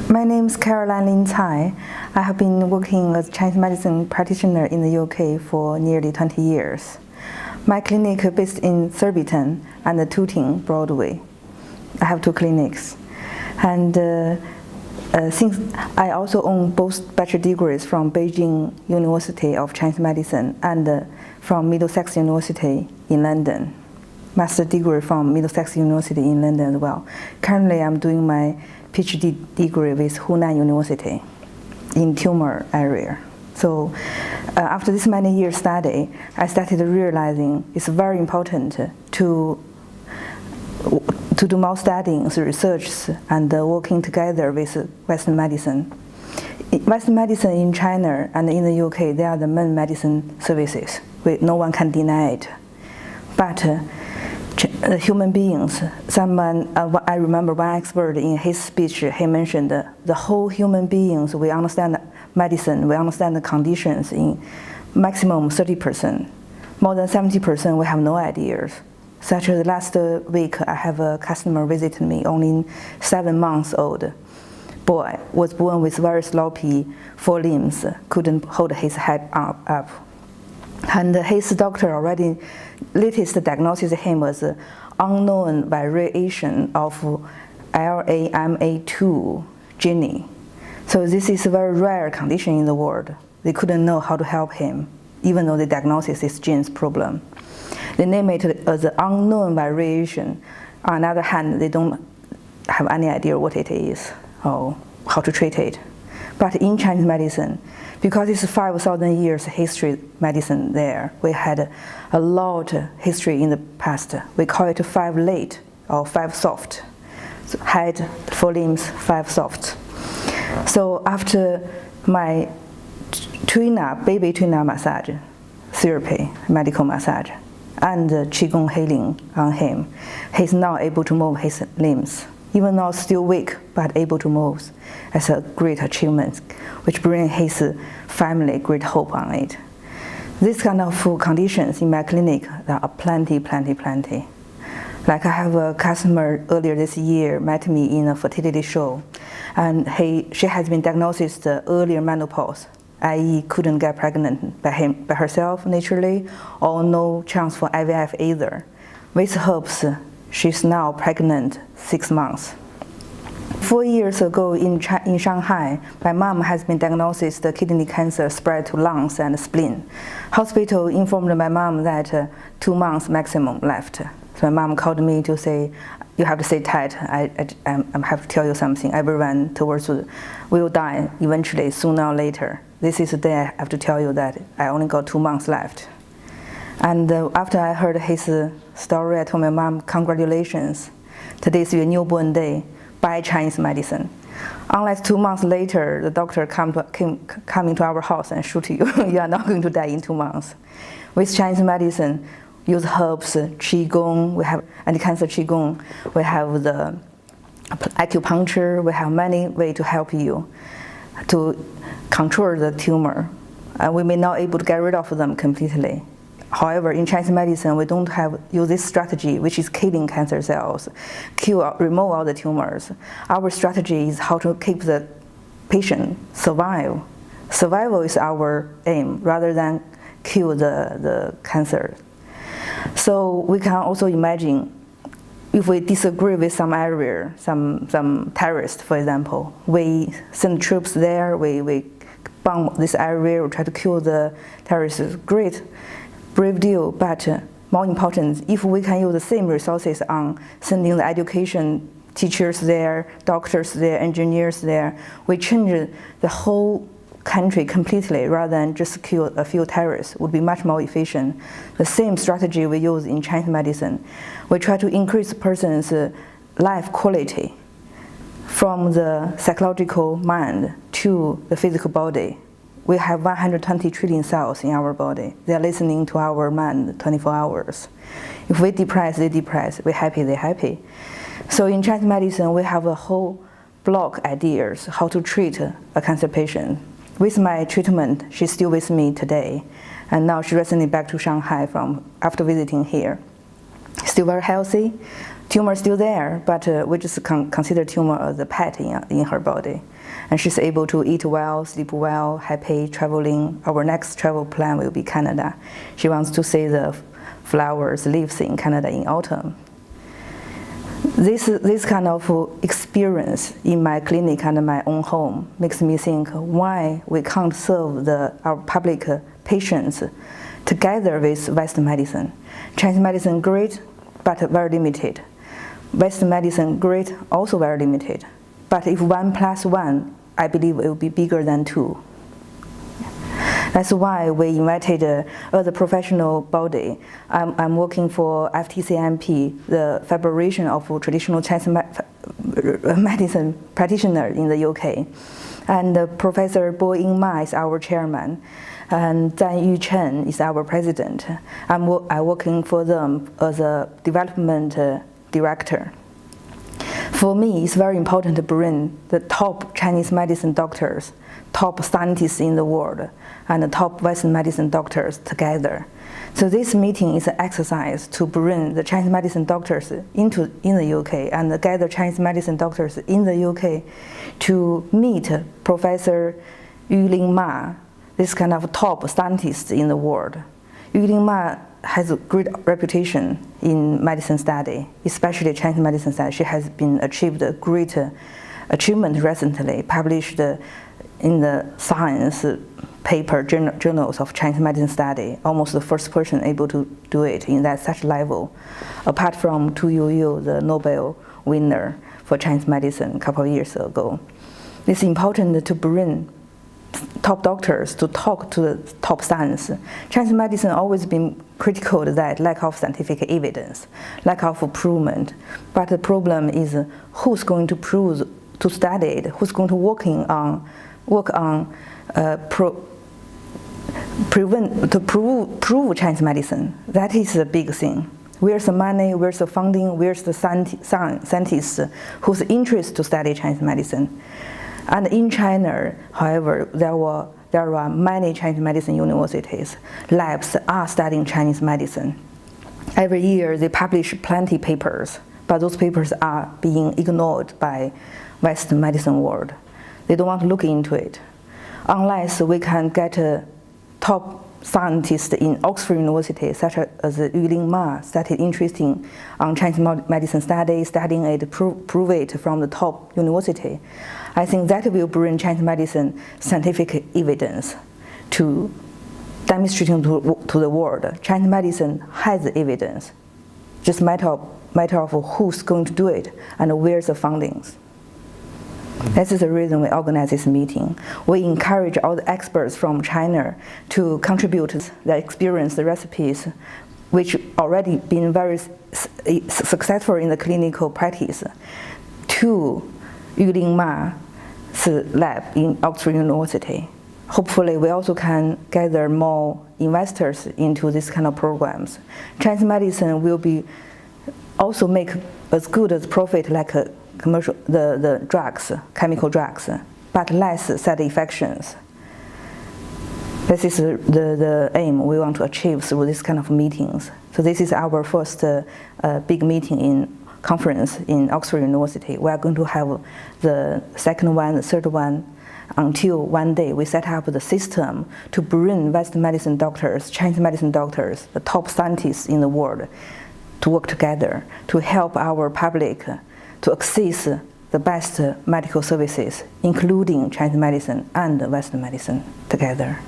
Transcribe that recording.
My name is Caroline Lin Cai. I have been working as Chinese medicine practitioner in the UK for nearly 20 years. My clinic is based in Surbiton and Tooting, Broadway. I have 2 clinics. And since I also own both bachelor degrees from Beijing University of Chinese Medicine and from Middlesex University in London. Master degree from Middlesex University in London as well. Currently, I'm doing my PhD degree with Hunan University in tumor area. So after this many years study, I started realizing it's very important to do more studying, research, and working together with Western medicine. Western medicine in China and in the UK, they are the main medicine services. No one can deny it. But human beings, I remember one expert in his speech, he mentioned the whole human beings, we understand medicine, we understand the conditions in maximum 30%. More than 70% we have no ideas. Such as last week, I have a customer visit me, only 7 months old boy, was born with very sloppy 4 limbs, couldn't hold his head up. And his doctor already, latest diagnosis him was unknown variation of LAMA2 gene. So this is a very rare condition in the world. They couldn't know how to help him, even though the diagnosis is gene's problem. They name it as an unknown variation. On the other hand, they don't have any idea what it is or how to treat it. But in Chinese medicine, because it's 5,000 years history medicine there, we had a lot history in the past. We call it 5 late or 5 soft. So head, 4 limbs, 5 soft. So after my baby twinner massage, therapy, medical massage, and Qigong healing on him, he's now able to move his limbs. Even though still weak, but able to move. It's a great achievement, which brings his family great hope on it. This kind of conditions in my clinic, there are plenty. Like I have a customer earlier this year met me in a fertility show, and she has been diagnosed earlier menopause, i.e. couldn't get pregnant by herself naturally, or no chance for IVF either. With herbs, she's now pregnant 6 months. 4 years ago in Shanghai, my mom has been diagnosed with kidney cancer spread to lungs and spleen. Hospital informed my mom that 2 months maximum left. So my mom called me to say, you have to stay tight, I have to tell you something. Everyone will die eventually, sooner or later. This is the day I have to tell you that I only got 2 months left. And after I heard his story, I told my mom, congratulations, today's your newborn day by Chinese medicine. Unless 2 months later, the doctor come into our house and shoot you, you are not going to die in 2 months. With Chinese medicine, use herbs, Qigong, we have anti-cancer Qigong, we have the acupuncture, we have many ways to help you to control the tumor. We may not able to get rid of them completely. However, in Chinese medicine, we don't use this strategy, which is killing cancer cells, remove all the tumors. Our strategy is how to keep the patient survive. Survival is our aim, rather than kill the cancer. So we can also imagine, if we disagree with some area, some terrorist, for example, we send troops there, we bomb this area, we try to kill the terrorists. Great. Brave deal, but more important, if we can use the same resources on sending the education teachers there, doctors there, engineers there, we change the whole country completely rather than just kill a few terrorists, would be much more efficient. The same strategy we use in Chinese medicine. We try to increase a person's life quality from the psychological mind to the physical body. We have 120 trillion cells in our body. They are listening to our mind 24 hours. If we depress, they depress. We're happy, they're happy. So in Chinese medicine, we have a whole block ideas how to treat a cancer patient. With my treatment, she's still with me today. And now she recently back to Shanghai after visiting here. Still very healthy. Tumor still there, but we just consider tumor as a pet in her body. and she's able to eat well, sleep well, happy, traveling. Our next travel plan will be Canada. She wants to see the flowers, leaves in Canada in autumn. This kind of experience in my clinic and my own home makes me think why we can't serve our public patients together with Western medicine. Chinese medicine great, but very limited. Western medicine great, also very limited. But if 1 + 1, I believe it will be bigger than 2. That's why we invited other professional body. I'm working for FTCMP, the Federation of Traditional Chinese Medicine Practitioner in the UK. And Professor Bo Ying Ma is our chairman, and Zhang Yu Chen is our president. I'm working for them as a development director. For me, it's very important to bring the top Chinese medicine doctors, top scientists in the world, and the top Western medicine doctors together. So this meeting is an exercise to bring the Chinese medicine doctors in the UK and gather Chinese medicine doctors in the UK to meet Professor Yulin Ma, this kind of top scientist in the world. Yulin Ma has a great reputation in medicine study, especially Chinese medicine study. She has been achieved a great achievement recently, published in the science paper journals of Chinese medicine study, almost the first person able to do it in such level, apart from Tu Youyou, the Nobel winner for Chinese medicine a couple of years ago. It's important to bring top doctors to talk to the top science. Chinese medicine always been critical to that lack of scientific evidence, lack of improvement. But the problem is who's going to prove to study it, who's going to work on prove Chinese medicine. That is the big thing. Where's the money, where's the funding, where's the scientists whose interest to study Chinese medicine? And in China, however, there are many Chinese medicine universities. Labs are studying Chinese medicine. Every year they publish plenty papers, but those papers are being ignored by Western medicine world. They don't want to look into it. Unless we can get a top scientist in Oxford University, such as Yulin Ma, started interesting on Chinese medicine study, studying it, prove it from the top university. I think that will bring Chinese medicine scientific evidence to demonstrating to the world. Chinese medicine has evidence. Just matter of who's going to do it and where's the fundings. This is the reason we organize this meeting. We encourage all the experts from China to contribute their experience, the recipes, which already been very successful in the clinical practice, to Yulin Ma's lab in Oxford University. Hopefully, we also can gather more investors into this kind of programs. Chinese medicine will be also make as good as profit like commercial the drugs, chemical drugs, but less side effects. This is the aim we want to achieve through this kind of meetings. So this is our first big meeting in conference in Oxford University. We are going to have the second one, the third one, until one day we set up the system to bring Western medicine doctors, Chinese medicine doctors, the top scientists in the world, to work together to help our public to access the best medical services, including Chinese medicine and Western medicine together.